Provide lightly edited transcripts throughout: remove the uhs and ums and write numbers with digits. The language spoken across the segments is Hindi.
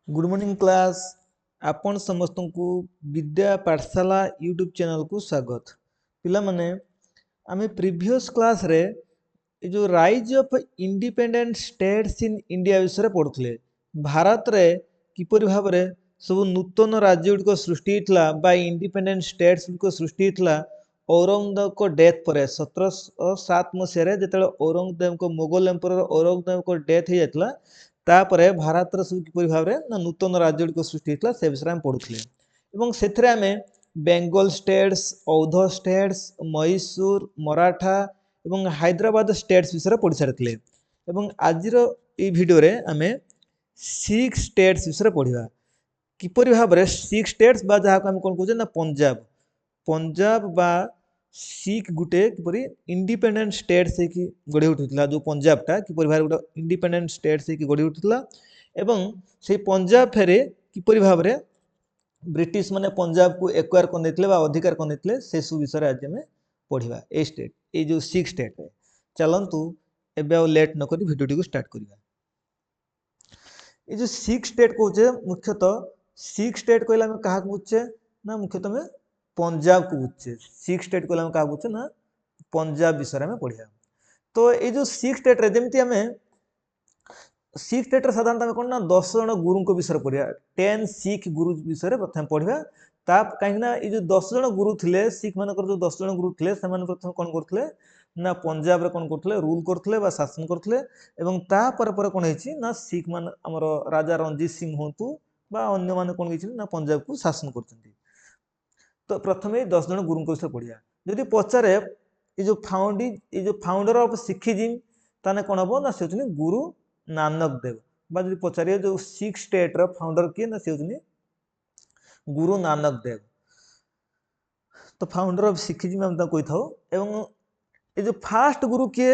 Good morning class. आपण समस्त को विद्या पाठशाला यूट्यूब चैनल को स्वागत। पिला माने आमे प्रीवियस क्लास रे ये जो rise of independent states in India विषय पढ़ुले। भारत रे किपरि भाव रे सब नूतन राज्य गुड़िक सृष्टि होता बा इंडिपेंडेंट स्टेट्स गुड़िक सृष्टि होता औरंगजेब को डेथ पर 1707 मसीह जो औरंगजेब को मोगल एम्पर औरंगजेब को डेथ हो जाता तापर भारत सब किपरि भाव रे नूतन राज्य गुड़िक सृष्टि होता से विषय में पढ़ुले से आम बेंगल स्टेट्स औध स्टेट्स मैसूर मराठा एवं हैदराबाद स्टेट्स विषय पढ़ी सारी आज भिडियो आम 6 स्टेट्स विषय पढ़ा किपरि भाव में 6 स्टेट्स बा जहाँ आम कौन कहे ना पंजाब पंजाब बा सिख गुटे किपरि इंडिपेंडेंट स्टेट्स गढ़ी उठुला जो पंजाबटा किपरि भाव गोटे इंडिपेंडेंट स्टेट्स गढ़ी उठुला एवं से पंजाब फेरे किपरि भाव में ब्रिटिश माने पंजाब को एक्वायर कर अधिकार कर से सब विषय आज आम पढ़ा ए स्टेट ये जो 6 स्टेट है। चलतु एवं लेट नक भिडियो को स्टार्ट करवा। ये जो 6 स्टेट कहे मुख्यतः 6 स्टेट कहले आम क्या बुझे ना मुख्यतः आम पंजाब को बुझे 6 स्टेट कहले आम क्या बुझे ना पंजाब विषय में पढ़ा। तो ये जो 6 स्टेट जमी आम 6 स्टेट साधारणतः कौन ना 10 जन गुरु विषय पढ़ा 10 सिख गुरु विषय प्रथम पढ़ा कहीं ये जो 10 जन गुरु थे सिख मान जो 10 जन गुरु थे प्रथम कौन करते ना पंजाब कौन करते रूल करते शासन करते कौन है सिख मान आमर राजा रणजीत सिंह हूँ अन्य मान कौन ना पंजाब को शासन कर। तो प्रथम 10 जन गुरु विषय पढ़ा जदि पचारे ये जो फाउंडर ऑफ सिखिज्म ताने कौन हम ना से गुरु नानक देव बा जो पचारे जो 6 स्टेट रो फाउंडर किए ना से गुरु नानक देव। तो फाउंडर ऑफ सिखिज्म हम कही था एवं ये जो फास्ट गुरु किए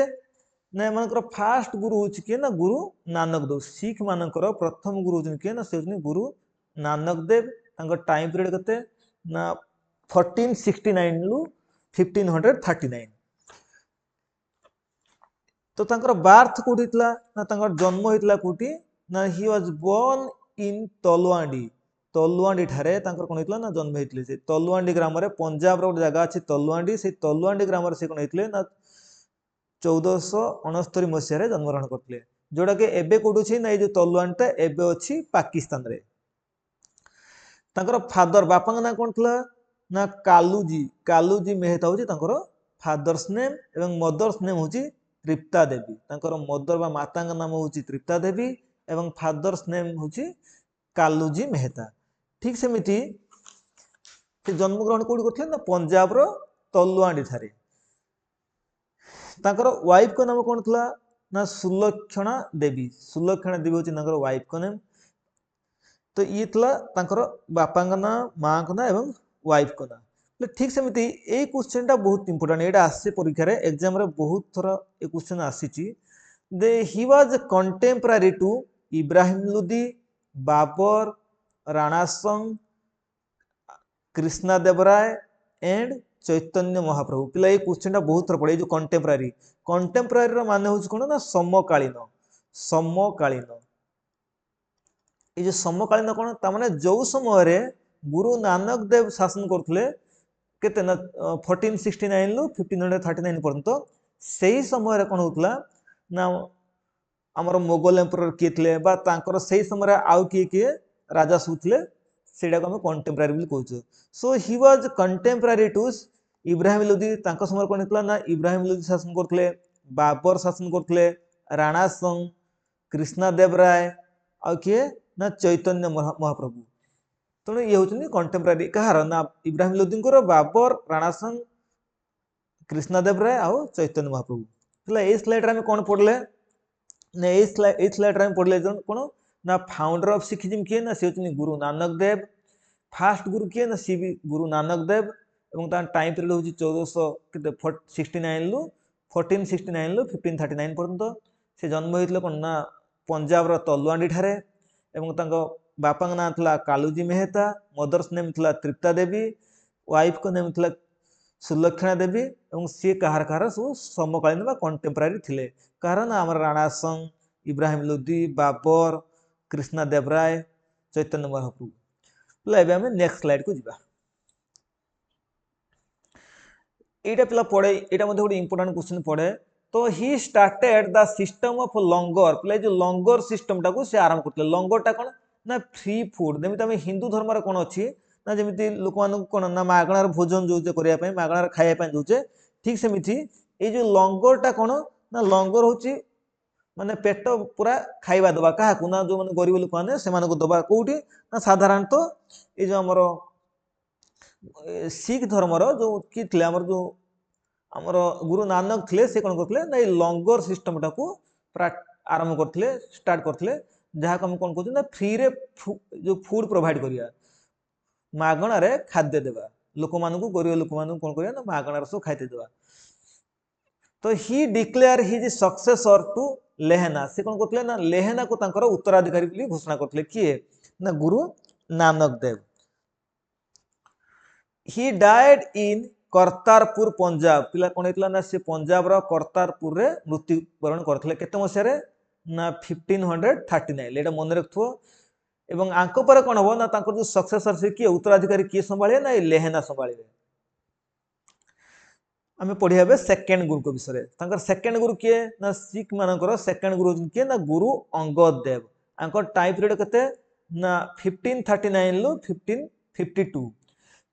ना एमनकर फास्ट गुरु हूँ किए ना गुरु नानक देव सिख मानकर प्रथम गुरु हूँ किए ना से गुरु नानक देव टाइम पीरियड केते ना 1469 रु 1539। तो तांकर बार्थ कोठी थला ना तांकर जन्म होइतला कोठी ना ही वाज बोर्न इन तलुआंडी ठारे तांकर कोन होइतला ना जन्म होइतले से तलुआंडी ग्राम रे पंजाब रो जगह अछि तलुआंडी से तलुआंडी ग्राम रे से कोन होइतले ना 1469 मसिया रे जन्म ग्रहण करतले जोडा के एबे कोठी छी ना ए जो तलुआंडटा एबे अछि पाकिस्तान रे। तांकर फादर बापा ना कोन थला ना कालूजी मेहता होची तांकर फादर्स नेम एवं मदर्स नेम होची तृप्ता देवी तांकर मदर बा माता नाम होची तृप्ता देवी एवं फादर्स नेम होची कालूजी मेहता। ठीक सेमिति जन्म ग्रहण कोडी करथिले ना पंजाब रो तलुआंडी ठारे। तांकर वाइफ को नाम कोन थला ना सुलक्षणा देवी होची तांकर वाइफ को नेम। तो ये थला तांकर बापा ना मां को ना एवं वाइफ को ना। ठीक सेमिति ए क्वेश्चन टा बहुत इंपोर्टेंट एटा आसे परीक्षा रे एग्जाम रे बहुत थरा ए क्वेश्चन आसीची दे he was contemporary to Ibrahim Lodi Babar Rana Sanga Krishna Dev Rai and Chaitanya Mahaprabhu. पिला ए क्वेश्चन टा बहुत थरा पड़े जो कंटेम्पररी रो माने होची कोन ना समकालीन ये जो समकालीन कौन तामाने जो समय रे गुरु नानक देव शासन करथले केते ना 1469 लु 1539 पर्यंत सही समय रे कोन होतला ना हमर मोगल एम्परर किए थले बा तांकर सही समय रे आउ किए राजा सुथले सेडा को हम कंटेम्पररी बोली कहउछु। So he was contemporary to Ibrahim Lodi तांका समय कोन होतला ना इब्राहिम लोदी शासन करथले बाबर शासन करथले राणा संग कृष्णा देव राय आ किए ना चैतन्य महाप्रभु। तेणु ये हूँ कंटेम्पररी कहार ना इब्राहिम लोदी बाबर राणा संग कृष्णदेव राय आउ चैतन्य महाप्रभु। ये स्लाइड रे कौन पढ़ले ना ये स्लाइड रे पढ़ले कौन ना फाउंडर ऑफ सिखिज्म किए ना से गुरु नानक देव फास्ट गुरु किए ना सी भी गुरु नानक देव एवं टाइम पीरियड हूँ 1469 लु 1539 पर्यंत से जन्म होइतले कौन ना पंजाब रो तलुआंडी ठारे एवं बापा ना थला कालूजी मेहता मदर्स नेम थला तृप्ता देवी वाइफ को नेम थला सुलक्षणा देवी एवं सी कहार कहार सब समकालीन बा कंटेम्पररी थिले कहार ना हमर राणा संग इब्राहिम लोदी बाबर कृष्णा देव राय चैतन्य महाप्रभु। पिला एबे हमें नेक्स्ट स्लाइड को जिबा। एटा पिला पढ़े, एटा मध्ये गोटे इंपोर्टेंट क्वेश्चन पढ़े। तो he started the system of langar. पिला जो लंगर सिस्टम टाको से आरंभ करते। लंगर टा कोन ना फ्री फूड। जेमिति हम हिंदू धर्म रे कोन अछि ना जेमिति लोक मान कोन ना मागणार भोजन जोजे करिया पय, मागणार खाइया पय जोजे, ठीक सेमिति ए जो लंगर टा कोन ना लंगर होची माने पेट पूरा खाइबा दबा काहा को ना जो माने गरीब लोक माने से मानको दबा कोउठी ना साधारणतः ए जो हमरो सिख धर्मर जो कि थिले हमर जो हमर गुरु नानक थिले से कोन करथिले ना लंगर सिस्टम टाको आरंभ करथिले, स्टार्ट करथिले, जहा हम कोन कहू ना फ्री रे जो फूड प्रोवाइड करिया, मागणा रे खाद्य देबा लोक मानकू, गरीब लोक मानकू कोन करिया ना मागणा रे सो खाइते देबा। तो ही डिक्लेयर हिज सक्सेसर टू लेहना। से कोन करथिले ना लेहना को तांकर उत्तराधिकारी बोली घोषणा करथिले। किए ना Guru Nanak Dev. He died in Kartarpur Punjab. पिला कोन हेतला ना से पंजाब रो करतारपुर रे मृत्युवरण करथिले। केते मसिया रे ना 1539। एटा मन रखथो। एवं आंको पर कोन हो ना तांकर जो सक्सेसर से किए उत्तराधिकारी किए संभाळे ना लेहना संभाळे। आमे पढ़िया बे सेकेंड गुरु को विषय। तांकर सेकेंड गुरु किए ना सिख मानकर सेकेंड गुरु किए ना गुरु अंगद देव। आंकर टाइम पीरियड केते ना 1539 लो 1552।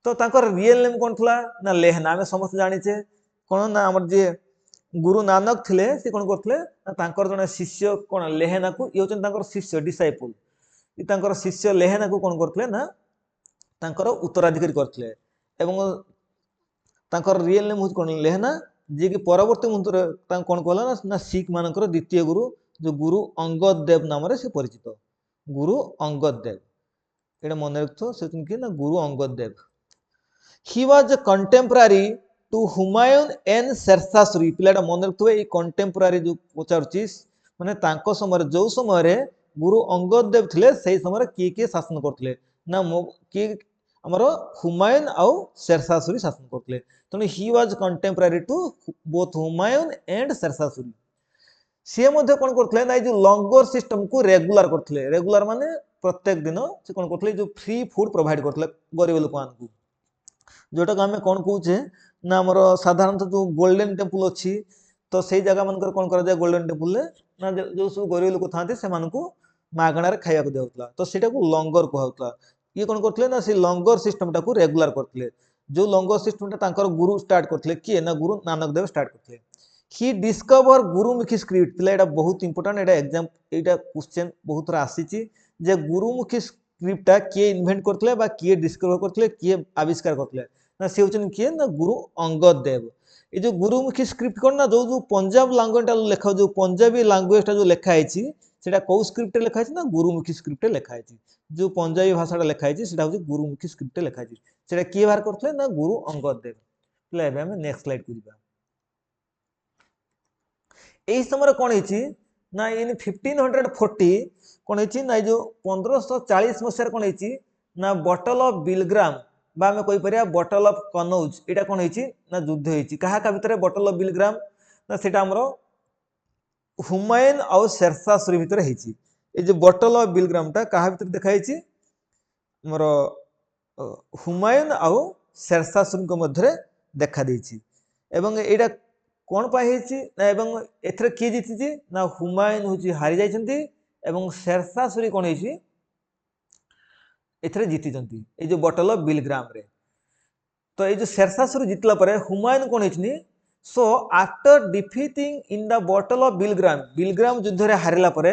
तो तांकर रियल नेम कोन थला ना लेहना। आमे समस्त जानि छे कोन ना हमर जे गुरु नानक थिले से कोन करथले ना तांकर जने शिष्य कोन लेहना को ई होचन तांकर शिष्य डिसाइपल। ई तांकर शिष्य लेहना को कोन करथले ना तांकर उत्तराधिकारी करथले। एवं तांकर रियल नेम कोन लेहना, जे कि परवर्ती मुहूर्त तां कोन कहला ना सिख मानकर द्वितीय गुरु जो गुरु अंगद देव नाम रे से परिचित। गुरु अंगद देव एटा मन रखथो से कि ना Guru Angad Dev. He was a contemporary to Humayun and Sher Shah Suri. पिलाटा मन रखथो ए कंटेम्पररी जो पचारची माने तांको समय जो समय रे गुरु अंगद देव थिले सेही समय की के शासन करथले ना की हमरो हुमायून आउ शेरशाह सूरी शासन करथले। तने he was contemporary to both Humayun and Sher Shah Suri. से मध्ये कोन करथले ना जो लंगर सिस्टम को रेगुलर करथले। रेगुलर माने प्रत्येक दिन से कोन करथले जो फ्री फूड प्रोवाइड करथले गरीब लोक मानकू। जोटा हमें कोन कहूचे ना हमरो साधारणतः जो गोल्डन टेम्पल अछि तो सेही जगह मानकर कोन करा जाय गोल्डन टेम्पल ले ना जो सब गरीब लोक थाते से मानकू मागणा रे खाइया को देउतला। तो सेटा को लंगर कहउतला। ये कोन करथले ना से लंगर सिस्टम टा को रेगुलर करथले। जो लंगर सिस्टम टा तांकर गुरु स्टार्ट करथले किए ना गुरु नानक देव स्टार्ट करथले। ही डिस्कवर गुरुमुखी स्क्रिप्ट। पिला एटा बहुत इंपोर्टेंट। एटा एग्जाम एटा क्वेश्चन बहुत रा आसीची जे गुरुमुखी स्क्रिप्ट टा किए इन्वेंट करथले बा किए डिस्कवर करथले, किए आविष्कार करथले ना से होचन किए ना गुरु अंगद देव। ए जो गुरुमुखी स्क्रिप्ट कोन ना जो पंजाब लैंग्वेज टा लेखा जो पंजाबी लैंग्वेज टा जो लेखा आइची सेटा को स्क्रिप्ट लेखा आइची ना गुरुमुखी स्क्रिप्ट लेखा आइची। जो पंजाबी भाषा टा लेखा आइची सेटा होची गुरुमुखी स्क्रिप्ट लेखा आइची। सेटा किए बाहर करथले ना गुरु अंगद देव। पिला एबे हम नेक्स्ट स्लाइड को जिबा। एही समय कोन हिची ना इन 1540 कोन हिची ना जो 1540 मसिया कोन हिची ना बटल ऑफ बिलग्राम बा हमें कहि परिया बटल ऑफ कनौज एटा कोन हिची ना युद्ध हिची। काहा का भितरे बटल ऑफ बिलग्राम ना सेटा हमरो हुमायून और शेरशाह सूरी भितरे हिची। ए जो बटल ऑफ बिलग्राम टा काहा भितरे देखा हिची हमरो हुमायून और शेरशाह सूरी को मध्य देखा देछि। एवं एटा कोन पाई हिची ना एवं एथरे की जीतिची ना हुमायून होची हारि जाइछंती एवं शेरशाह सूरी कोन हिची एथरे जीतिचंती ए जो बटल ऑफ बिलग्राम रे। तो ए जो शेरशाह सूरी जितला परे हुमायून कोन हिचनी so after defeating in the battle of Bilgram, Bilgram युद्ध रे हारिला परे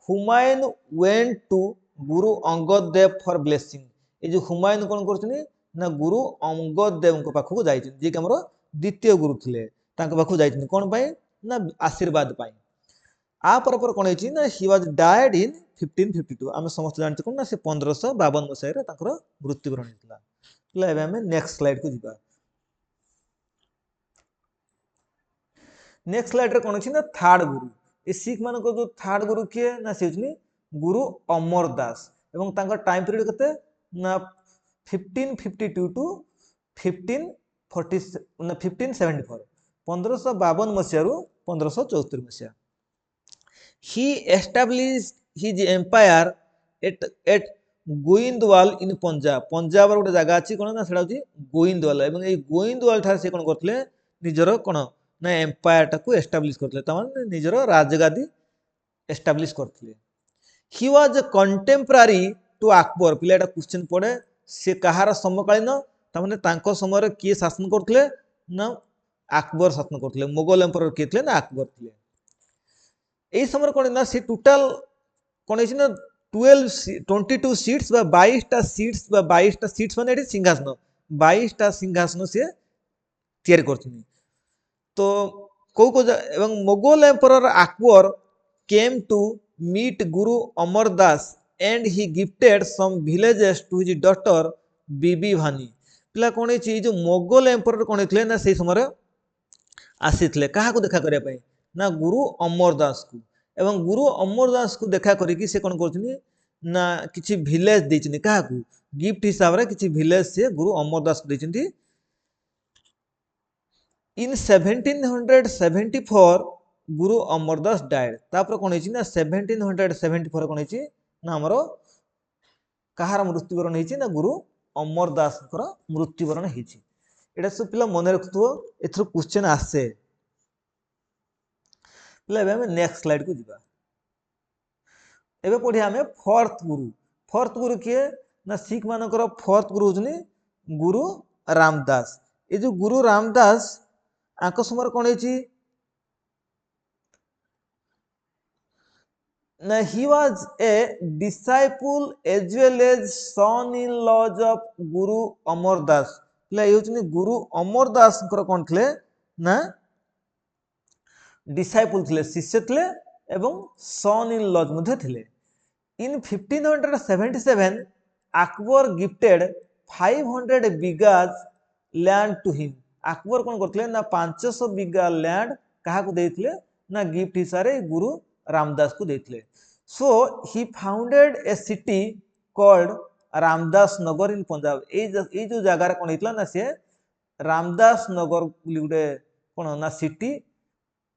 Humayun went to Guru Angad Dev for blessing. ए जो हुमायून कोन करछनी ना गुरु अंगद देव को पाखु जाइछन जे कि हमरो द्वितीय गुरु थिले तांको पाखु जाइछन कोन पाई ना आशीर्वाद पाई। आ पर कोन हिची ना ही वाज डाइड इन 1552। हम समस्त जानते कोन ना से 1552 मसिया रे ताकर मृत्युवरण हितला। ले एबे हम नेक्स्ट स्लाइड को जिबा। नेक्स्ट स्लाइड रे कोन अछि ना थर्ड गुरु। ए सिख मान को जो थर्ड गुरु किए ना से होचनी गुरु अमरदास। एवं तांकर टाइम पीरियड कते ना 1552 टू 1540 ना 1574 1552 मसिया रु 1574 मसिया। He established his empire at Goindwal in Punjab Punjab गोटे जगह अच्छी कौन ना सेटा होची गोइंदवाल एवं ये गोइंदवाल ठार से कौन करथिले निजर कौन ना एम्पायर टाकू एस्टाब्लिश करथिले तमाने निजर राजगादी एस्टाब्लिश करथिले he was a contemporary to Akbar पिला एटा क्वेश्चन पड़े से कहार समकालीन तमाने तांको समय रे किए शासन करथिले ना अकबर शासन करथिले मुगल एम्पायर किए थिले ना अकबर थिले एई समय कोन ना से टोटल कोन हिस ना 22 सीट्स बा 22 टा सीट्स बा 22 टा सीट्स माने एठी सिंहासन 22 टा सिंहासन से तैयार करथिनि तो को एवं Mughal empire Akbar came to meet Guru Amardas and he gifted some villages to his daughter Bibi Bhani पिला कोन हिची जो मुगल एम्पायर कोन हितले ना से समय आसीथिले काहा को देखा करिया पई ना गुरु अमरदास को एवं गुरु अमरदास को देखा करिकी से कौन करछनी ना किछि विलेज देछनी काहा को गिफ्ट हिसाब रे किछि विलेज से गुरु अमरदास को देछनी इन 1774 गुरु अमरदास डाइड तापर कोन हिछि ना 1774 कोन हिछि ना हमरो कहार मृत्युवरण हिछि ना गुरु अमरदास कर मृत्युवरण हिछि एटा सब पिला मन रखथुओ एथरो क्वेश्चन आसे पिला एबे हम नेक्स्ट स्लाइड को जिबा एबे पढिया हमें फोर्थ गुरु किए ना सिख मानकर फोर्थ गुरु हुजनी गुरु रामदास ए जो गुरु रामदास आंको समय कोन हिछि ना he was a disciple as well as son in law of Guru Amar Das पिला ए हुजनी गुरु अमरदास कर कोन थले ना डिसाइपल थिले शिष्य थिले एवं सन इन लॉज मध्ये थिले in 1577 Akbar gifted 500 bighas land to him Akbar कोन करथिले ना 500 बिगा लैंड काहा को देथिले ना गिफ्ट हिसारे गुरु रामदास को देथिले सो ही फाउंडेड ए सिटी कॉल्ड रामदास नगर इन पंजाब ए जो जगह कोन हितला ना से रामदास नगर बुली गुटे कोन ना सिटी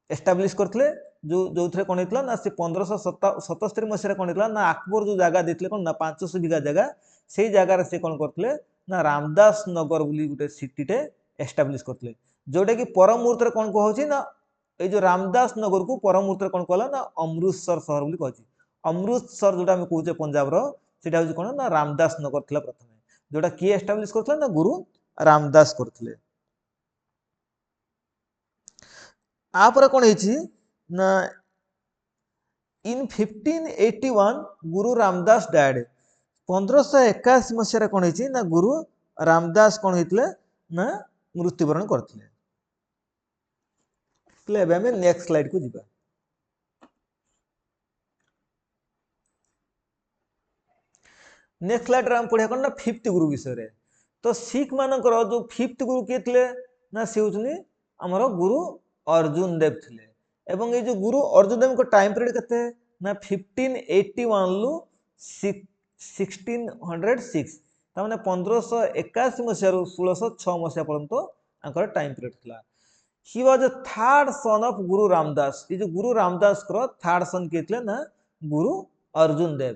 एस्टाब्लिश करथिले जो जो थे कोन हितला ना से 1577 मसिया कोन हितला ना अकबर जो जगह देथिले कोन ना 500 बिगा जगह सेही जगह रे से कोन करथिले ना रामदास नगर बुली गुटे सिटी टे एस्टाब्लिश करथिले जोटा कि परम मुहूर्त रे कोन कहउची ना ए जो रामदास नगर को परम मुहूर्त रे कोन कहला ना अमृतसर शहर बुली कहउची अमृतसर जोटा हम कहउचे पंजाब रो सेटा होची कोन ना रामदास नगर थिला प्रथमे जोटा की एस्टाब्लिश करथिला ना गुरु रामदास करथिले आपर कोन हिची ना इन 1581 गुरु रामदास डाइड 1581 मसिया कोन हिची ना गुरु रामदास कोन हितले ना मृत्युवरण करथिले प्ले एबे हम नेक्स्ट स्लाइड को जिबा नेक्स्ट स्लाइड रे हम पढिया कोन ना फिफ्थ गुरु विषय रे तो सिख मानकर जो फिफ्थ गुरु के थिले ना से होचनी हमरो गुरु अर्जुन देव थिले एवं ये जो गुरु अर्जुन देव को टाइम पीरियड केते ना 1581 लु 1606 ता माने 1581 मसिया रु 1606 मसिया पर्यंत आंकर टाइम पीरियड थिला ही was the third sun of गुरु रामदास ये जो गुरु रामदास को थर्ड सन के थिले ना Guru Arjun Dev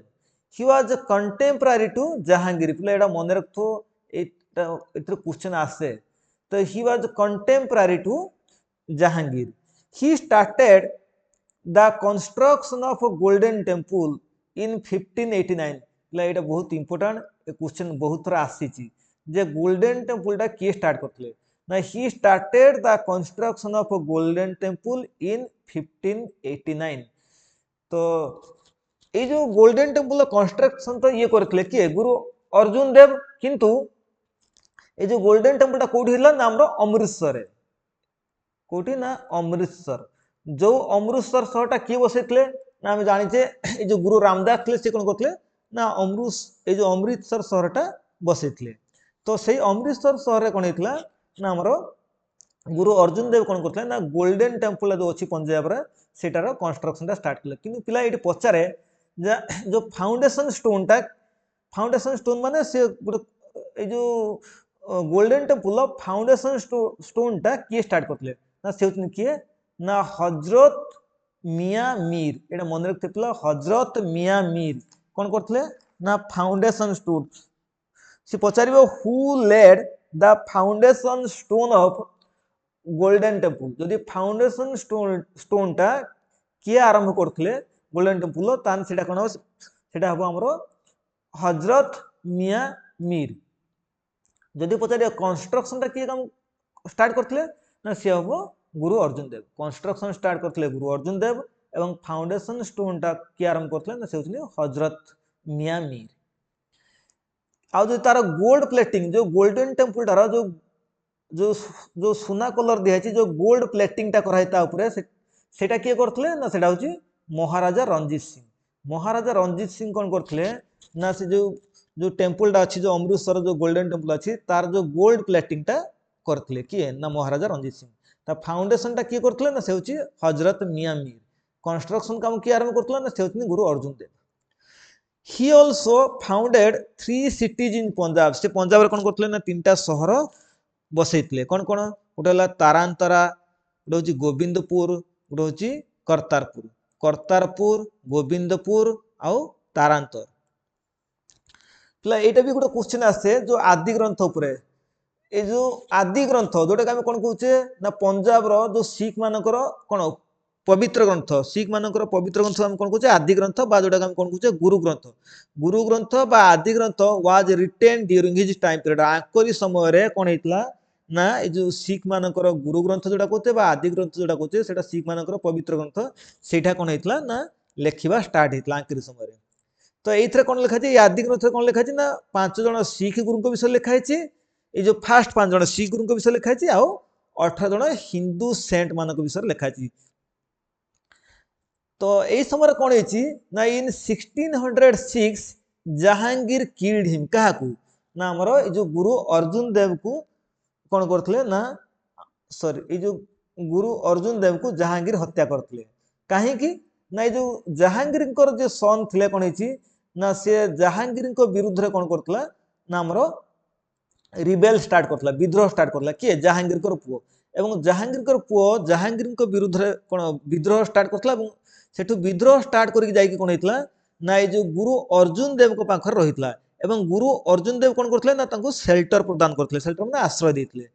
he was contemporary to Jahangir पिला एटा मन रखथो एटा एतर क्वेश्चन आसे तो he was contemporary to Jahangir he started the construction of a golden temple in 1589 ला एटा बहुत इंपोर्टेंट ए क्वेश्चन बहुत थोड़ा आसीची जे गोल्डन टेम्पल टा के स्टार्ट करथले ना he started the construction of a golden temple in 1589 तो ए जो गोल्डन टेम्पल कंस्ट्रक्शन तो ये करथले के गुरु अर्जुन देव किंतु ए जो गोल्डन टेम्पल टा कोठी हिला नाम रो अमृतसर है कोठी ना अमृतसर जो अमृतसर शहरटा किए बसैतले ना हम जानिचे ए जो गुरु रामदास थे से कोन करथले ना ए जो अमृतसर शहरटा बसैतले तो सेही अमृतसर शहर रे कोन हितला ना हमरो गुरु अर्जुन देव कोन करथले ना गोल्डन टेम्पल जो अछि पंजाब रे सेटार कंस्ट्रक्शन टा स्टार्ट करले किंतु पिला एटी पचारे जो फाउंडेशन स्टोन माने से ए जो गोल्डन टेम्पल फाउंडेशन स्टोन टा किए स्टार्ट करथले ना से होतन किए ना हजरत मियां मीर एटा मन रखते पिला हजरत मियां मीर कोन करथले ना फाउंडेशन स्टोन सी पचार who laid the foundation stone of Golden Temple जदि फाउंडेशन स्टोन टा किए आरंभ करथिले गोल्डन टेम्पल तान सेटा कोन सेटा हबो हमरो हजरत मियां मीर जदि पचार कंस्ट्रक्शन टा किए काम स्टार्ट करथिले ना से हबो गुरु अर्जुन देव कंस्ट्रक्शन स्टार्ट करथिले गुरु अर्जुन देव एवं फाउंडेशन स्टोन टा किए आरंभ करथिले ना से होचले हजरत मियां मीर आउ जो तार गोल्ड प्लेटिंग जो गोल्डन टेम्पल टार जो जो जो सुना कलर दिखाई जो गोल्ड प्लेटिंग टा कराई सेटा किए करथिले ना सेटा होची महाराजा रणजीत सिंह कौन करथिले ना से जो टेम्पल टा अच्छी जो अमृतसर जो गोल्डन टेम्पल अच्छी तार जो गोल्ड प्लेटिंग टा करथिले किए ना महाराजा रणजीत सिंह ता फाउंडेशन टा किए करथिले ना से होची हजरत मियां मीर कंस्ट्रक्शन काम किए आरंभ करथिले ना से होची Guru Arjun Dev he also founded 3 cities in Punjab से पंजाब रे कोन करथिले ना तीनटा शहर बसैतले कौन कौन गोटे है तारांतरा गोटे हूँ गोविंदपुर गोटे हूँ करतारपुर गोविंदपुर आउ तारांतर पिला एटा भी गोटे क्वेश्चन आसे जो आदि ग्रंथ उपरे ए जो आदि ग्रंथ जोटा आम कौन कहचे ना पंजाब रो जो सिख मानकर कौन पवित्र ग्रंथ सिख मानकर पवित्र ग्रंथ आम कौन कहचे आदि ग्रंथ बा जोटा आम कौन कहचे गुरु ग्रंथ बा Adi Granth was written during his time period आकरी समय रे कौन होइतला ना ये जो सिख मानकर गुरु ग्रंथ जोटा कहते बा आदि ग्रंथ जोटा कहते सेटा सिख मानकर पवित्र ग्रंथ सेटा कौन होइतला ना लेखिबा स्टार्ट होइतला आकरी समय रे तो एइथरे कौन लिखा है आदि ग्रंथ कौन लिखा है ना 5 जन सिख गुरु विषय लिखा है ये जो फास्ट 5 जन सिख गुरु विषय लिखा है आउ 18 जन हिंदू सेंट मानक विषय लिखा है तो यही समय कौन है ना इन 1606 जहांगीर किल्ड हिम क्या ना आमर जो गुरु अर्जुन देव को कौन करथिले ना सॉरी ये जो गुरु अर्जुन देव को जहांगीर हत्या करथिले कहीं ना ये जो जहांगीर जो सन थिले कौन है ना से जहांगीर विरुद्ध रे कौन करथिला ना आमर रिबेल स्टार्ट करथिला विद्रोह स्टार्ट करथिला किए जहांगीर पुओ एवं जहांगीर पुओ जहांगीर विरुद्ध रे कौन विद्रोह स्टार्ट करथिला सेठु विद्रोह स्टार्ट करके जाइए कौन होता ना ये जो गुरु अर्जुन देव को पाखर रही एवं गुरु अर्जुन देव कौन करते ना सेल्टर प्रदान करते सेल्टर मैंने आश्रय देते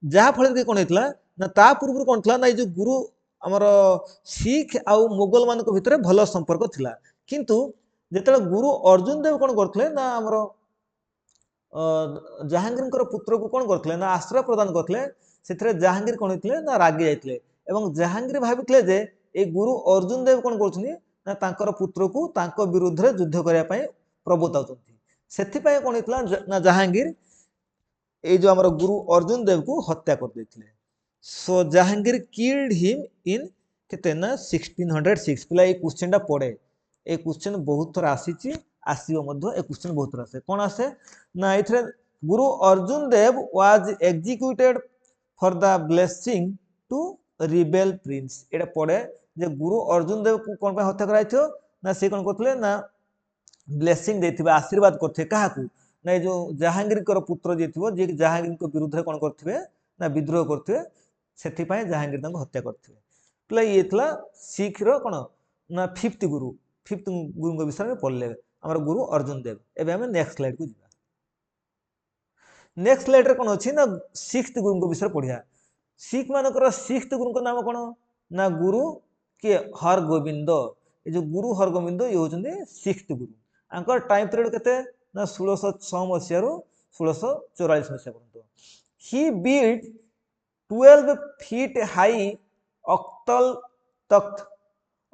जहाँफल कि कौन होता ना ता पूर्व कौन था ना ये जो गुरु आमर सिख आउ मोगल मान भितर भल संपर्क थिला किंतु जिते गुरु अर्जुन देव कौन करते ना आमर जहांगीर पुत्र को कौन करते ना आश्रय प्रदान करते से जहांगीर कौन होते ना रागी जाते जहांगीर भाभी जे ए गुरु अर्जुन देव कौन कर पुत्र को तांको विरुद्ध रे युद्ध करने प्रबोताउछंती सेथिपाई कौन होता ना जहांगीर ये जो आमर गुरु अर्जुन देव को हत्या कर देथिले सो जहांगीर किल्ड हिम इन केते ना 1606 पिला ए क्वेश्चन टा पड़े ए क्वेश्चन बहुत थर आसीची आसीबो मध्य ए क्वेश्चन बहुत थर आसे कोन आसे ना एथरे Guru Arjun Dev was executed for the blessing to rebel prince एटा पड़े जे गुरु अर्जुन देव को कौन हत्या कराइथो ना से कौन करथिले ना ब्लेसिंग देथिबे आशीर्वाद करथे काहाकू ना जो जहांगीर पुत्र जे थिबो जे जहांगीर विरुद्ध रे कौन करथिबे ना विद्रोह करथिबे सेथिपाई जहांगीर तांको हत्या करथिबे प्ले ये थला सिख रो कोन ना फिफ्थ गुरु विषय में पढ़ले हमर गुरु अर्जुन देव एबे हम नेक्स्ट स्लाइड को जिबा नेक्स्ट स्लाइड रे कोन अछि ना सिक्स्थ गुरु विषय पढ़िया सिख मानकर सिक्स्थ गुरु नाम कौन ना गुरु के हरगोविंद ये जो गुरु हरगोविंद ये होचंदे सिक्स्थ गुरु आंकर टाइम पीरियड केते ना 1606 मसिया रो 1644 मसिया पर्यंत ही build 12 feet high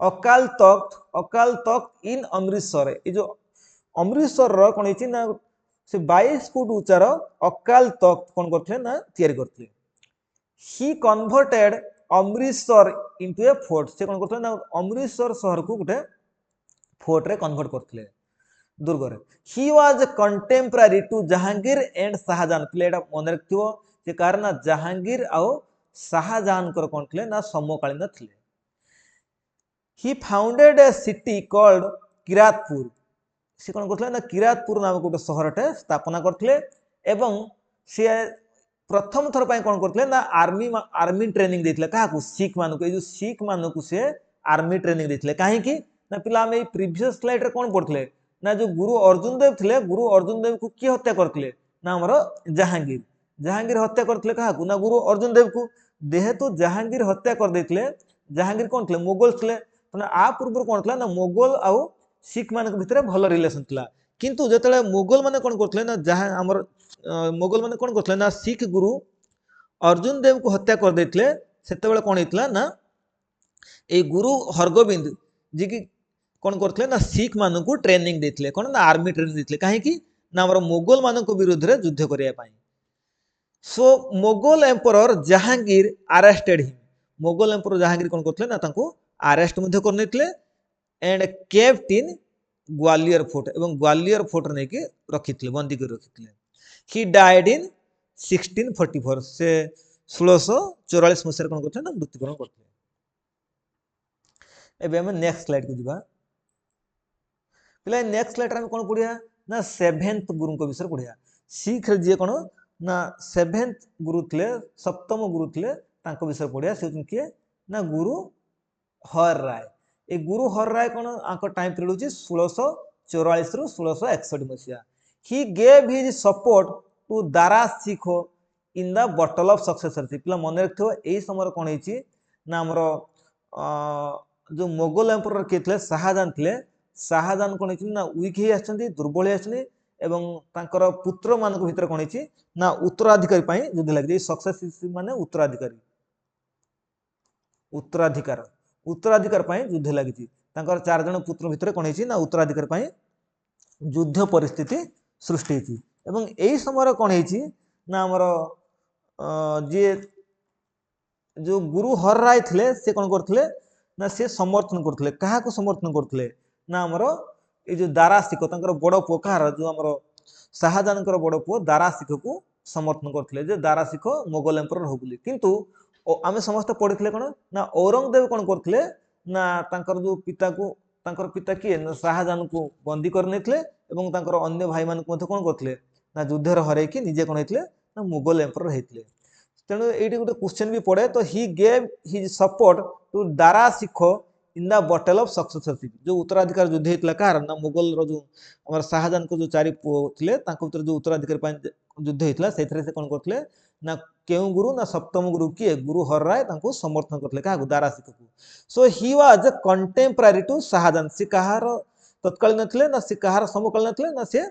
Akal Takht इन अमृतसर ये जो अमृतसर रो कोन हिची ना से 22 फुट ऊंचार अकाल तख्त कौन करथिले ना तैयारी करथिले ही कन्वर्टेड अमृतसर इनटू ए फोर्ट से कौन करथिले ना अमृतसर शहर को गोटे फोर्ट रे कन्वर्ट करथिले दुर्ग रे he was contemporary to Jahangir and Shah Jahan प्ले एटा मन रखथिबो जे कारण जहांगीर आउ शाहजहां कर कोन थिले ना समकालीन थिले ही फाउंडेड ए सिटी कॉल्ड किरातपुर से कौन करथिले ना किरातपुर नाम गोटे शहरटे स्थापना करथिले एवं से प्रथम थर पाई कौन करथिले ना आर्मी ट्रेनिंग देथिले काहाकू सिख मानकू जो सिख मानकू से आर्मी ट्रेनिंग देथिले काहे कि ना पिला हम ए प्रीवियस स्लाइड रे कौन पढ़थिले ना जो गुरु अर्जुन देव थे गुरु अर्जुन देव को किए हत्या करते ना आमर जहांगीर जहांगीर हत्या करते क्या ना गुरु अर्जुन देव को जेहेतु जहांगीर हत्या कर देते जहांगीर कौन थे मोगल थे आ पूर्व कौन था ना मोगल आउ सिख मान भितर भल रिलेसन था किंतु जो मोगल मैंने कौन करते ना जहाँ आमर मोगल मैंने कौन करते ना सिख गुरु अर्जुन देव को हत्या कर देते से कौन होता ना ये गुरु हरगोविंद जी की कौन करते ना सिख मान को ट्रेनिंग देते कौन ना आर्मी ट्रेनिंग देते कहीं ना आमर मोगल मान विरुद्ध में युद्ध करने so Mughal emperor Jahangir arrested him Mughal emperor Jahangir कौन करते ना आरेस्ट करते and kept in Gwalior fort एवं ग्वालियर फोर्ट नहीं कि रखी बंदी कर रखी ही डाइड इन 1644 से 1644 मसीह कौन करते ना मृत्युवरण करते नेक्स्ट स्लाइड को जीवा पे नेक्स्ट स्लाइड में कौन पढ़िया ना सेभेन्थ गुरु विषय पढ़िया सिख जी कौन ना सेभेन्थ गुरु थे सप्तम गुरु थे विषय पढ़िया से किए ना गुरु हर राय ए गुरु हर राय कौन आंक टाइम पीरियड हूँ 1644 रु 1661 मसीहा he gave his support to Dara Shikoh in the battle of सक्सेसरशिप पिला मन रखिथो एई समय कौन होइछि ना हमर जो मोगल एम्परर किए थे शाहजहान कौन होइछि ना वीक ही आछंती दुर्बल आछंती एवं तांकर पुत्र मान भितर कौन होइछि ना उत्तराधिकारी पई युद्ध लागि सक्सेसरशिप माने उत्तराधिकारी उत्तराधिकार पई युद्ध लगी चार जन पुत्र भितर कौन होइछि ना उत्तराधिकार पई युद्ध परिस्थिति सृष्टि होइछि एवं एई समय कौन होइछि ना हमर जे जो गुरु हर राय थे से कौन करथिले ना से समर्थन करथिले कहा को समर्थन करथिले ना हमर ए जो दारा सिख तांकर बड़ पुओ कहार जो हमर शाहजहान बड़ पुओ दारा सिख को समर्थन करथिले जे दारा सिख मोगल एम्परर हो बोली किंतु आमे समस्त पढ़ी कौन ना औरंगजेब कौन करथिले ना तांकर जो पिता को तांकर पिता किए ना शाहजहान को बंदी करने एवं तांकर अन्य भाई मान कौन करथिले ना युद्ध हरई कि निजे कौन होइथिले ना मुगल एम्परर होइथिले तेणु ये गोटे क्वेश्चन भी पड़े तो he gave his support to Dara Shikoh in the battle of successorship जो उत्तराधिकार युद्ध होता कहार ना मुगल जो हमारे शाहजहान को जो चारि पुओ थे जो उत्तराधिकार युद्ध होता से कौन करते ना केउ गुरु ना सप्तम गुरु किए गुरु हर राय समर्थन करते क्या दारा सिख को सो ही वाज कंटेम्परारी टू शाहजहान से कहार तत्कालीन थे ना से कहार समकालीन थे ना से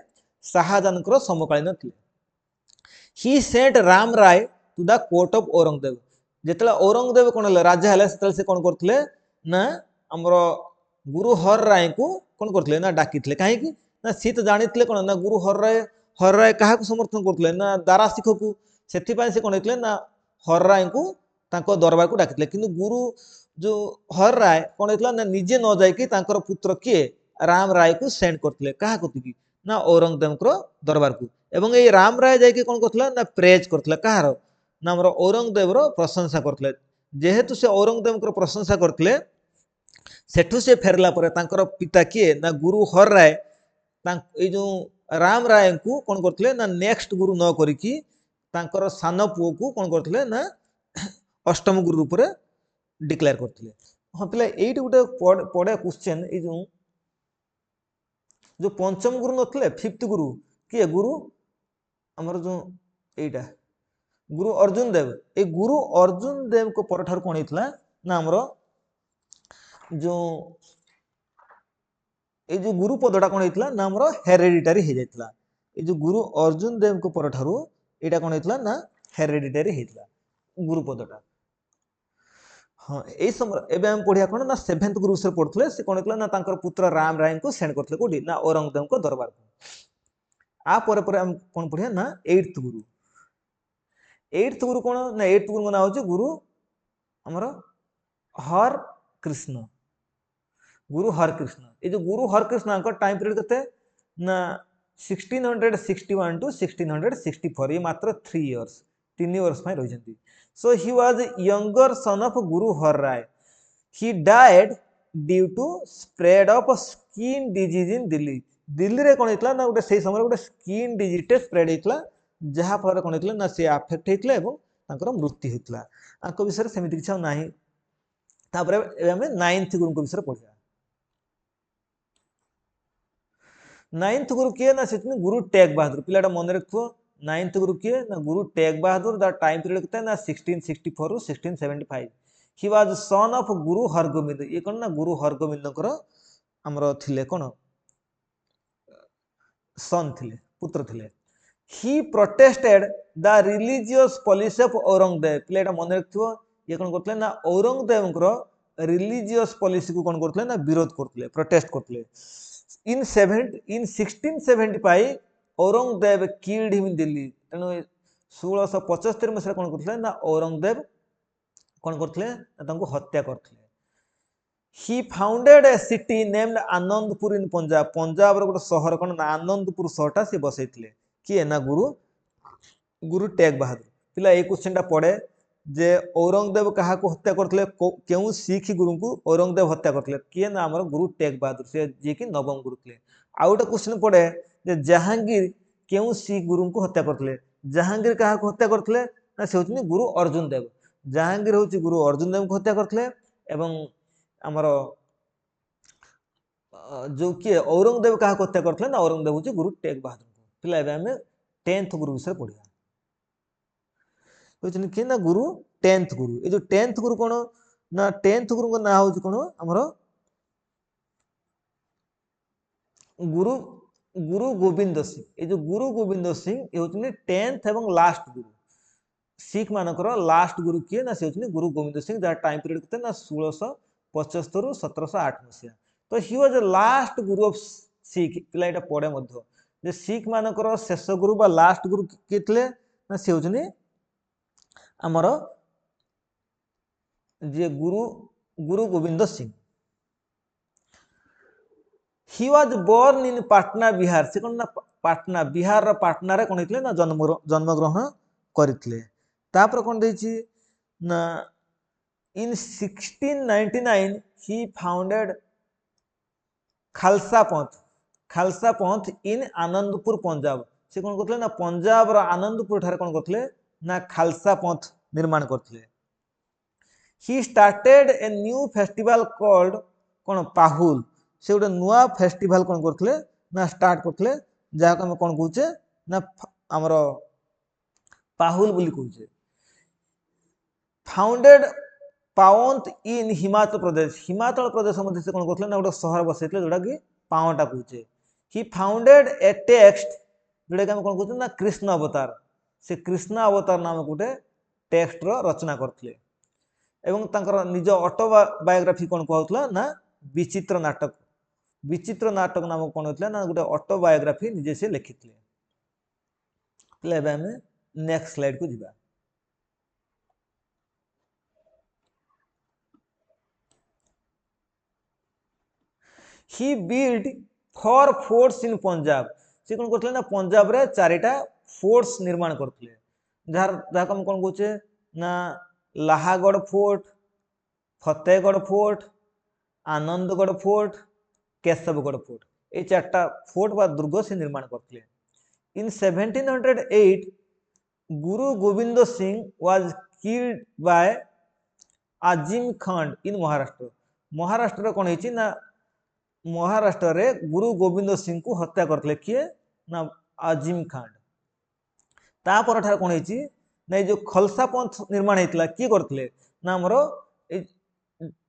शाहजहान समकालीन थे he sent Ram Rai to the court of Aurangzeb जिते औरंगजेब कौन राजा है से कौन करते ना आमर गुरु हर राय को कौन करते ना डाकी कहीं ना सी तो जानी कौन ना गुरु हर राय क्या समर्थन करते ना दारा सिख को से कौन होते ना हर राय को दरबार को डाकी कि गुरु जो हर राय कौन होता ना निजे न जाकि पुत्र किए राम राय को सेंड करते क्या कथी ना औरंगजेब दरबार को एवं ये राम राय जाकि कौन करता ना प्रेज करता कहार ना आमर औरंगजेब प्रशंसा करते जेहेतु से औरंगजेब प्रशंसा करते सेठू से फेरला पर पिता किए ना गुरु हर राय जो राम राय को कौन करते ना नेक्स्ट गुरु न करिकी सान पुओ को कौन करते ना अष्टम गुरु रूप में डिक्लेयर करते हाँ पे ये गोटे पड़े क्वेश्चन ये जो पंचम गुरु नथिले फिफ्थ गुरु किए गुरु आमर जो एटा गुरु अर्जुन देव ए गुरु अर्जुन देव को परठार कौन होता ना आमर जो ये जो गुरु पदटा कौन होता ना आमर हेरेडिटारी हो जाता ये जो गुरु अर्जुन देव को परठार यहाँ कौन होता ना हेरेडिटारी होता गुरु पदटा हाँ यही समय एवं पढ़िया कौन ना सेभेन्थ गुरु से पढ़ुले से कौन होता ना पुत्र राम राय को सेंड करते कौटी ना औरंगजेब को दरबार को आपर कौन पढ़िया ना एट्थ गुरु कौन ना एट्थ गुरु ना हूँ गुरु आमर हर कृष्ण गुरु हर कृष्ण ये जो गुरु हर कृष्ण टाइम पीरियड के ना 1661 टू 1664 ये मात्र 3 इयर्स 3 इयर्स में रही so he was younger son of Guru Har Rai he died due to spread of skin disease in Delhi Delhi रे कौन होता ना गोटे से समय गोटे स्किन डिजीज स्प्रेड होता जहाँ फल कौन होता ना सी आफेक्ट होता और मृत्यु होता विषय सेमती किसी ना नाइन्थ गुरु विषय पढ़ा नाइन्थ गुरु किए ना से गुरु टेक बहादुर पिलाटा मन रखो नाइन्थ गुरु किए ना Guru Tegh Bahadur the time period कितना ना 1664 रु 1675 ही वाज सन ऑफ गुरु हरगोविंद ये कौन ना गुरु हरगोविंद आमर थिले कौन सन थिले पुत्र थिले he protested the religious policy of Aurangzeb पिलाटा मन रखो ये कौन करते ना औरंगजेब रिलीजियस पॉलिसी को कौन करते ना विरोध करते प्रोटेस्ट करते इन 1675 Aurangzeb killed him in Delhi तेणु 1675 मसीह कौन करते ना औरंगजेब कौन करते हत्या करते ही फाउंडेड ए सिटी नेम्ड आनंदपुर इन पंजाब पंजाब गोटे सहर कौन ना आनंदपुर सहरटा सी बसई किए ना गुरु गुरु टेक बहादुर पिला ये क्वेश्चन टा पड़े जे औरंगजेब क्या हत्या करते क्यों सिख गुरु को औरंगजेब हत्या करते किए ना आम गुरु टेक बहादुर से जी कि नवम गुरु थे आउ गोटे क्वेश्चन पड़े जे जहांगीर क्यों सिख गुरु को हत्या करते जहांगीर क्या हत्या करते से हूँ गुरु अर्जुन देव जहांगीर हूँ गुरु अर्जुन देव को हत्या करते आमर जो किए औरंगजेब क्या हत्या करते ना औरंगजेब हूँ गुरु टेक बहादुर पिला आम 10th गुरु विषय पढ़ा किए ना गुरु 10th गुरु ये जो 10th गुरु कौन ना 10th गुरु ना हूँ कौन आमर गुरु गुरु गोविंद सिंह ये जो गुरु गोविंद सिंह ये हूँ 10th एवं लास्ट गुरु सिख मानकर लास्ट गुरु किए ना से हूँ गुरु गोविंद सिंह जहाँ टाइम पीरियड कितने ना 1675 रु 1708 मसीहा तो he was last Guru of Sikh पिला यहाँ पढ़े जे सिख मानकर शेष गुरु बा लास्ट गुरु किए थे ना से हूँ आमर जे Guru Guru Gobind Singh he was born in Patna Bihar से कौन ना पाटना बिहार पाटना रे कौन होते ना जन्मग्रहण करते तापर कौन देछि ना इन 1699 ही फाउंडेड खालसा पंथ इन आनंदपुर पंजाब से कौन करते ना पंजाब आनंदपुर ठारे कौन करते ना खालसा पंथ निर्माण करते he started a new festival called कौन पाहुल से गोटे नुआ फेस्टिवल कौन करते ना स्टार्ट करते जहाँ आम कौन कहे ना आमर पाहुल बोली कहे फाउंडेड पावंत इन हिमाचल प्रदेश मध्य से कौन करते ना गोटे सहर बसई जोटा कि पावटा कहे ही फाउंडेड ए टेक्स्ट जोटा कि आम कौन कहे ना कृष्ण अवतार से कृष्ण अवतार नाम गोटे टेक्स्ट रचना करते निज ऑटोबायोग्राफी कौन कहला ना विचित्र नाटक नाम कौन होता ना गोटे ऑटोबायोग्राफी निजे से लिखी नेक्स्ट स्लाइड को जीवा ही बिल्ड 4 फोर्ट्स इन पंजाब से कौन करते ना पंजाब रे 4टा फोर्ट्स निर्माण करते जहाँ कौन कहे ना Lohgarh fort Fatehgarh fort Anandgarh fort Keshgarh fort ये 4टा फोर्ट बा दुर्ग से निर्माण करते in 1708 Guru Gobind Singh was killed by Azim Khan in Maharashtra कौन है ना महाराष्ट्र रे गुरु गोविंद सिंह को हत्या करते किए ना आजिम खान तापर ठार कौन है ना जो खलसा पंथ निर्माण होता किए करते ना आमर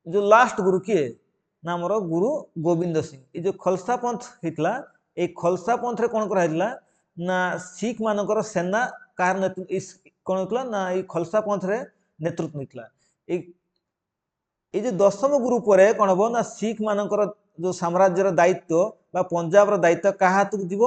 जो लास्ट गुरु किए ना आमर गुरु गोविंद सिंह ये जो खलसा पंथ होता ये खलसा पंथ रे कौन कराइला ना सिख मानकर सेना कार कौन होता ना ये खलसा पंथ रे नेतृत्व होता ये जो 10म गुरु पर कौन हम ना सिख मानकर जो साम्राज्यर दायित्व बा पंजाब रो दायित्व क्या हाथ को जीव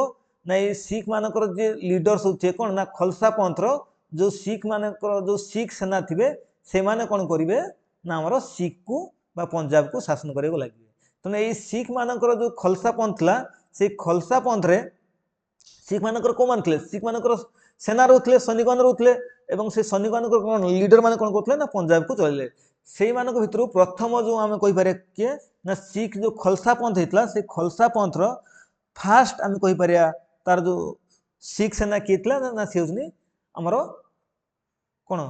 ना ये सिख मानकर जे लीडर्स होते कौन ना खलसा पंथ रो जो सिख मानकर जो सिख सेना थे से माने कौन करेंगे ना आमर सिख को बा पंजाब को शासन करने लगे तेना ये सिख मानकर जो खलसा पंथ था से खलसा पंथ रे सिख मानकर कौ मान सिख मानकर सेना रोते सैनिक मैंने रोते से सैनिक मान कौन लीडर मैंने कौन करते ना पंजाब को चलते से भितर प्रथम जो आम कहीपर किए ना सिख जो खलसा पंथ होता से खलसा पंथ फास्ट आम कहीपर तार जो सिख सेना किए ना सी हूँ आमर कौन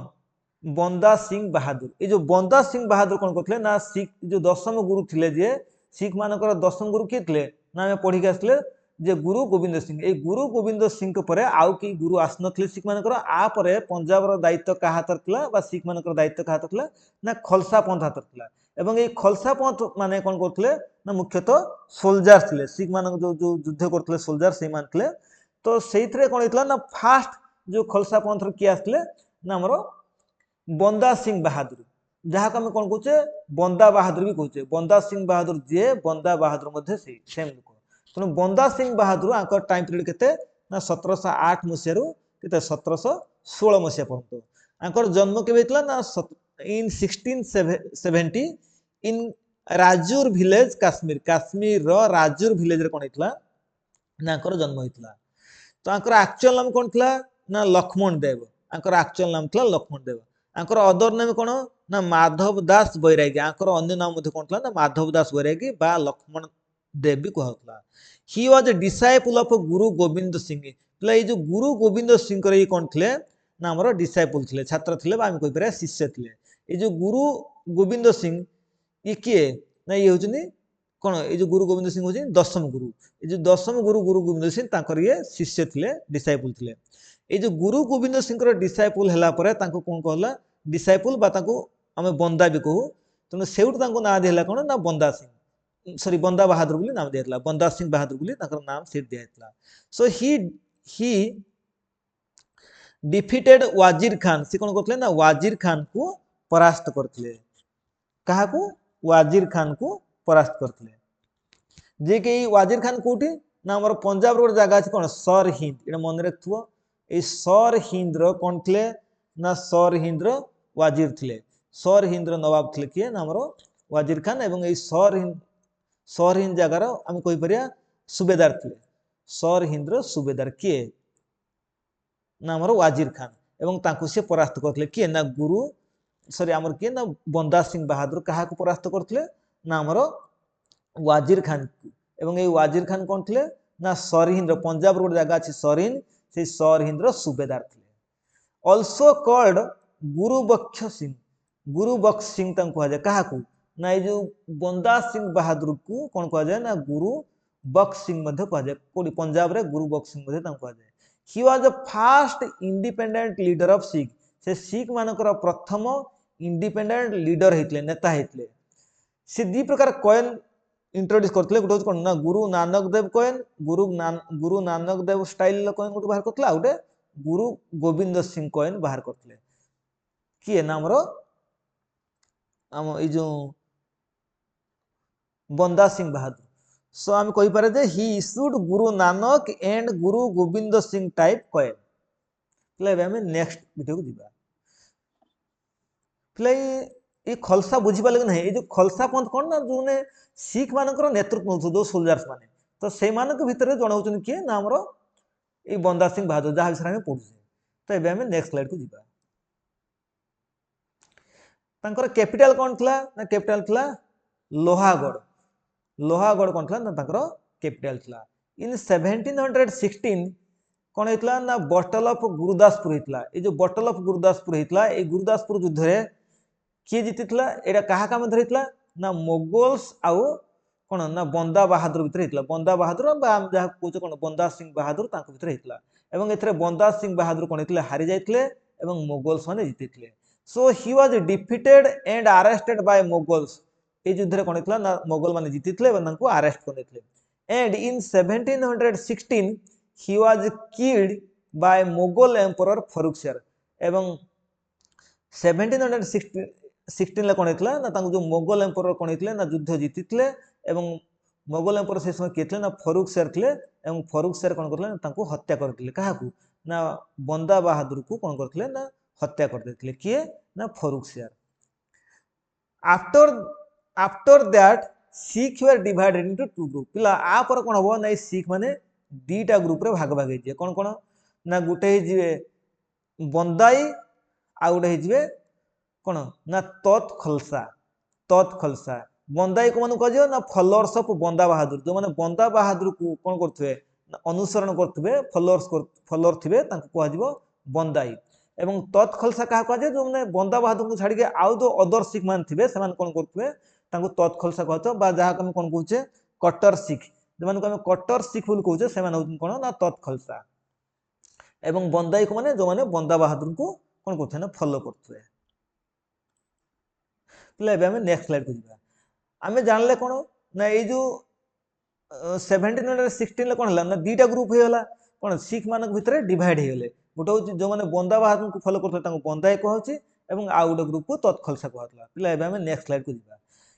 बंदा सिंह बहादुर ये जो बंदा सिंह बहादुर कौन करते ना सिख जो 10म गुरु थे जे सिख मानकर 10म गुरु किए थे ना आम पढ़ी आसले जे गुरु गोविंद सिंह ए गुरु गोविंद सिंह पर आउ कि गुरु आसनथिले सिख मानकर आ परे पंजाब रो दायित्व का हाथ थिला बा सिख मानकर दायित्व का हाथ थिला ना खलसा पंथ हाथ थिला एवं ए खलसा पंथ माने कोन करथिले ना मुख्यतः सोल्जर थिले सिख मान जो जो युद्ध करथिले सोल्जर से मान थिले तो सेइथरे कोन हितला ना फास्ट जो खलसा पंथ रो कि आसथिले ना हमरो बंदा सिंह बहादुर जहाँ आम कौन कहे बंदा बहादुर भी कहे बंदा सिंह बहादुर जी बंदा बहादुर मध्य सेम लोक तेणु बंदा Singh Bahadur Anchor time period के 1708 मसीह के 1716 मसीहा पर्यंत आंकर जन्म के ना इन 1670 इन राजूर विलेज काश्मीर काश्मीर रो राजूर विलेज रे कौन होता ना आंकर जन्म होता तो आंकर एक्चुअल नाम कौन था ना लक्ष्मण देव आंकर एक्चुअल नाम था लक्ष्मण देव आंकर अदर नेम कौन ना माधव दास बैरागी आंकर अन्य नाम कौन था ना माधव दास बैरागी बा लक्ष्मण देव भी कहला ही वाज ए डिसाइपल ऑफ गुरु गोविंद सिंह ये जो गुरु गोविंद सिंह कौन थे ना आम डिसाइपल थे छात्र थे आम कहीपर शिष्य थे ये जो गुरु गोविंद सिंह ये किए ना ये हूँ कौन ये जो गुरु गोविंद सिंह हूँ दशम गुरु ये जो दशम गुरु गुरु गोविंद सिंह ये शिष्य थे डिसाइपल थे ये जो गुरु गोविंद सिंह डिसाइपल है कौन कहला डिसाइपल आम बंदा भी कहू तेणु से ना दिला कौन ना बंदा सिंह सॉरी बंदा बहादुर बोली नाम दिया बंदा सिंह बहादुर बोली नाम से दिया सो ही डिफिटेड वाजिर खान से कौन करते ना वाजिर खान को परास्त करते क्या वाजिर खान को परास्त करते जे कि वाजिर खान कौटी ना आम पंजाब रोड जगह अच्छे कौन सर हिंद ये मन रखुव ये सर हिंद कौन थे ना सर हिंद वाजिर थे सर हिंद नवाब थे किए ना आम वाजिर खान एवं सर हिंद जगार आम कहीपर सुबेदार थे सर हिंद सुबेदार किए ना आम वाजिर खान एवं सी परास्त करते किए ना गुरु सॉरी आमर किए ना बंदा सिंह बहादुर क्या परास्त करते ना आमर वाजिर खान एवं ये वाजिर खान कौन थे ना सर हिंद पंजाब रोड जगह अच्छी सर हिंद से सर हिंद सुबेदार थे ऑल्सो कॉल्ड गुरु बख्श सिंह कहुए क्या ना ये जो बंदा सिंह बहादुर को कौन कहुए ना गुरु बख्श सिंह कहुए कौटी पंजाब रे गुरु बख्श सिंह कहुए he was the first independent leader of Sikh से सिख मानकर प्रथम इंडिपेंडेंट लीडर होते नेता होते से दी प्रकार कॉइन इंट्रोड्यूस करते गोटे कौन ना गुरु नानक देव कॉइन गुरु नानक देव स्टाइल कॉइन गोटे बाहर करते गोटे गुरु गोविंद सिंह कॉइन बाहर करते किए ना आम जो बंदा सिंह बहादुर सो आम कहीपर जे ही issued Guru Nanak and Guru Gobind Singh type coin next video को जीवा ये खलसा बुझीपारे कि नहीं ये जो खलसा पंथ कौन ना जो सिख मानकर नेतृत्व जो सोल्जर्स माने तो से भितर जनाऊँ किए ना आमर ये बंदा सिंह बहादुर जहाँ विषय में पढ़ुचे तो ये नेक्स्ट स्लाइड को जीवा तांकर कैपिटल कौन था ना कैपिटल था लोहागढ़ कौन था ना तांकर कैपिटल था इन 1716 कौन होता ना बटल ऑफ गुरुदासपुर होता ये जो बटल ऑफ गुरुदासपुर होता ये गुरुदासपुर युद्ध रे किए जीति यहाँ क्या मध्य होता ना मोगल्स आउ कौन ना बंदा बहादुर भितर होता बंदा बहादुर जहाँ कहे कौन बंदा सिंह बहादुर भितर होता एवं ए बंदा सिंह बहादुर कौन होते हारी जाते मोगल्स मैंने जीति so he was defeated and arrested by Mughals ये युद्ध कौन होता ना मोगल मैंने जीति अरेस्ट करते and in 1716 he was killed by Mughal emperor Farrukhsiyar एवं 1716 कौन होता ना जो मोगल एम्परर कौन होते ना युद्ध जीति मोगल एम्परर से समय किए ना फरुखशेर थे फरुखशेर कौन करते हत्या करते क्या ना बंदा बहादुर को कौन करते ना हत्या करते किए ना Farrukhsiyar after that Sikh were divided into two group पिला आ पर कौन हम ना सिख माने दीटा ग्रुप रे भाग भाग हो कौन कौन ना गोटे हो बंदाई आ गोटे हो कौन ना तत् खलसा बंदाई को मानू कह ना फॉलोअर्स ऑफ बंदा बहादुर जो मैंने बंदा बहादुर को कौन करते अनुसरण करते फॉलोअर थे कह बंदाई एवं तत् खलसा क्या कहुए जो मैंने बंदा बहादुर को छाड़ी आउ जो अदर सिख मान थे कौन करते तत् खलसा कहते जहाँ कौन कहे कट्टर सिख जो आम कटर सिख बोली कहे से कौन ना तत् खलसा एवं बंदायक मैंने जो मैंने बंदा बहादुर को कौन करते हैं फॉलो करते हैं। नेक्स्ट स्लाइड को जावा आम जानले कौन ना ये जो 1716 कौन है ना दीटा ग्रुप होगा कौन सिख मान भितर डिवाइड होगले गोटे हूँ जो मैंने बंदा बहादुर को फॉलो करते बंदायक कहूँ आउ गोटे ग्रुप को तत् खलसा कहला पे नेक्स्ट स्लाइड को जावा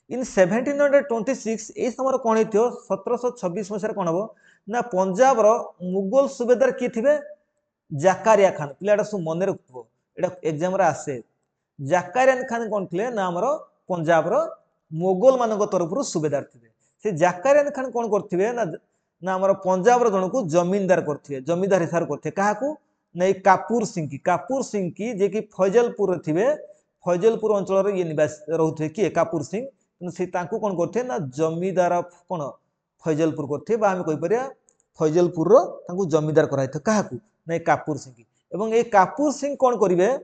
इन 1726 ये समय कौन हो 1726 मसीह कौन हम ना पंजाब मुगल सुबेदार किए थे जाकारिया खान पिलाटा सब मन रखुव यहाँ एग्जाम आसे जाकारिया खान कौन थे ना आमर पंजाब मुगल मान तरफ सुबेदार थे से जाकारिया खान कौन करते ना आमर पंजाब जन को जमींदार करते जमींदार हिसाब करते क्या ना कापुर सिंह की जे कि फैजलपुर थे फैजलपुर अंचल ये निवास रोते किए कापुर सिंह से कौन करते ना जमीदार कौन फैजलपुर करते आम कहीपर फैजलपुर जमीदार कराई क्या ना कापुर सिंह एवं ये कापुर सिंह कौन करेंगे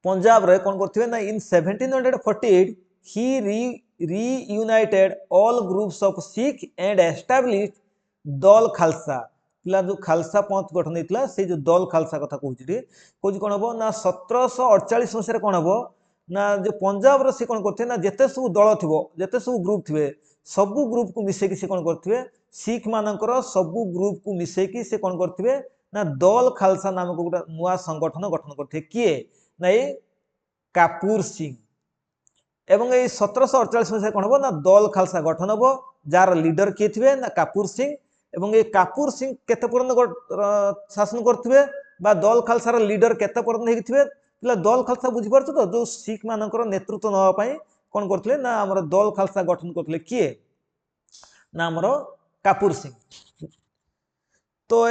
पंजाब रे कौन करते ना in 1748 he reunited all groups of Sikh and established Dal Khalsa पिला जो खालसा पंथ गठन होता से जो दल खालसा कथा कहूँ कौन हम ना 1748 मसीह कौन हम ना जो पंजाब सी कौन करते ना जिते सब दल थी जिते सब ग्रुप थे सबू ग्रुप को मिसेकी से कौन करते सिख मानकर सबू ग्रुप को मिसेकी से कौन करते ना दल खालसा नामक गोटे नुआ संगठन गठन करते किए ना ये कापुर सिंह एवं ये 1748 मसीह कौन हम ना दल खालसा गठन हम जार लीडर किए थे ना कापुर सिंह एवं ये कापुर सिंह केते पर्यंत शासन करते दल खालसार लीडर केते पर्यंत होते पिला दल खालसा बुझीपार तो जो सिख मानकर नेतृत्व नापी कौन करते ना आमर दल खालसा गठन करते किए ना आमर कापुर सिंह तो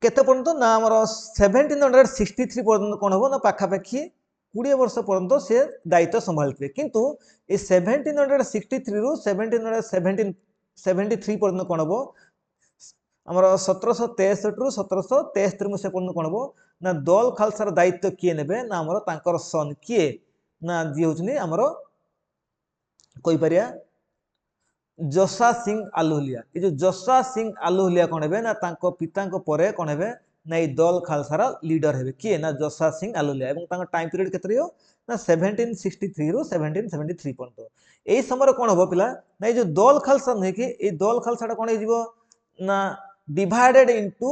केते पर्यंत ना आमर 1763 पर्यंत कौन हम ना पाखापाखि 20 वर्ष पर्यंत से दायित्व संभालते किंतु ये 1763 रु 1773 पर्यंत कौन हम आमर 1763 रु 1773 मसीहा पर्यंत कौन हम ना दल खालसार दायित्व किए ने ना आमर तांकर सन किए ना जी हूँ आमर कहीपर जसा सिंह आलुहलिया ये जो जसा सिंह आलुहलिया कौन है ना तांको पिता परे कौन है ना ये दल खालसार लीडर है किए ना जसा सिंह आलुहलिया एवं टाइम पीरियड केते ना 1763 रु 1773 पर्यंत यही समय कौन हम पिला ना ये जो दल खालसा नुहे कि ये दल खालसा कौन हो ना divided into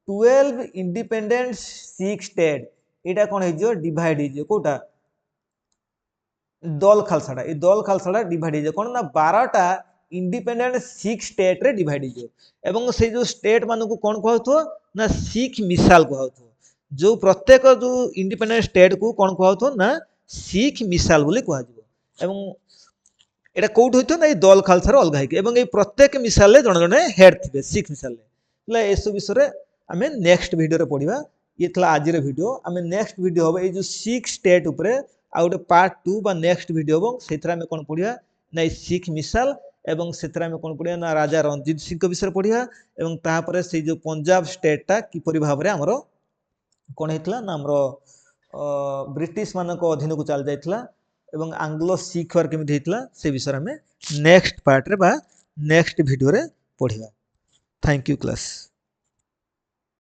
12 independent Sikh state यहाँ कौन हो डिवाइड हो कोटा दल खालसाटा ये दल खालसाटा डिवाइड हो कौन ना 12टा इंडिपेंडेंट सिख स्टेट रे डिवाइड हो से जो स्टेट मान को कौन कहु ना सिख मिसाल कहु जो प्रत्येक जो इंडिपेंडेंट स्टेट को कौन कहु ना सिख मिसाल बोली कह एटा कौट होता ना ये दल खालसार अलग है प्रत्येक मिसाल जड़े जड़े हेड थे सिख मिसाल ये सब विषय आम नेक्स्ट वीडियो पढ़ा ये था आज वीडियो आम नेक्स्ट वीडियो हम ये सिख स्टेट उपरे आ गोटे पार्ट 2 बा नेक्स्ट वीडियो से कौन पढ़ा ना सिख मिसाल एवं से कौन पढ़ा ना राजा रणजीत सिंह विषय पढ़ा एवं तापर से जो पंजाब स्टेटा किपरि भाव में आमर कौन होता ना आमर ब्रिटिश मान अधीन को चल जाता एवं आंग्लो सिख वार केमी होता से विषय में नेक्स्ट पार्ट रे बा नेक्स्ट वीडियो रे पढ़ा। Thank you class.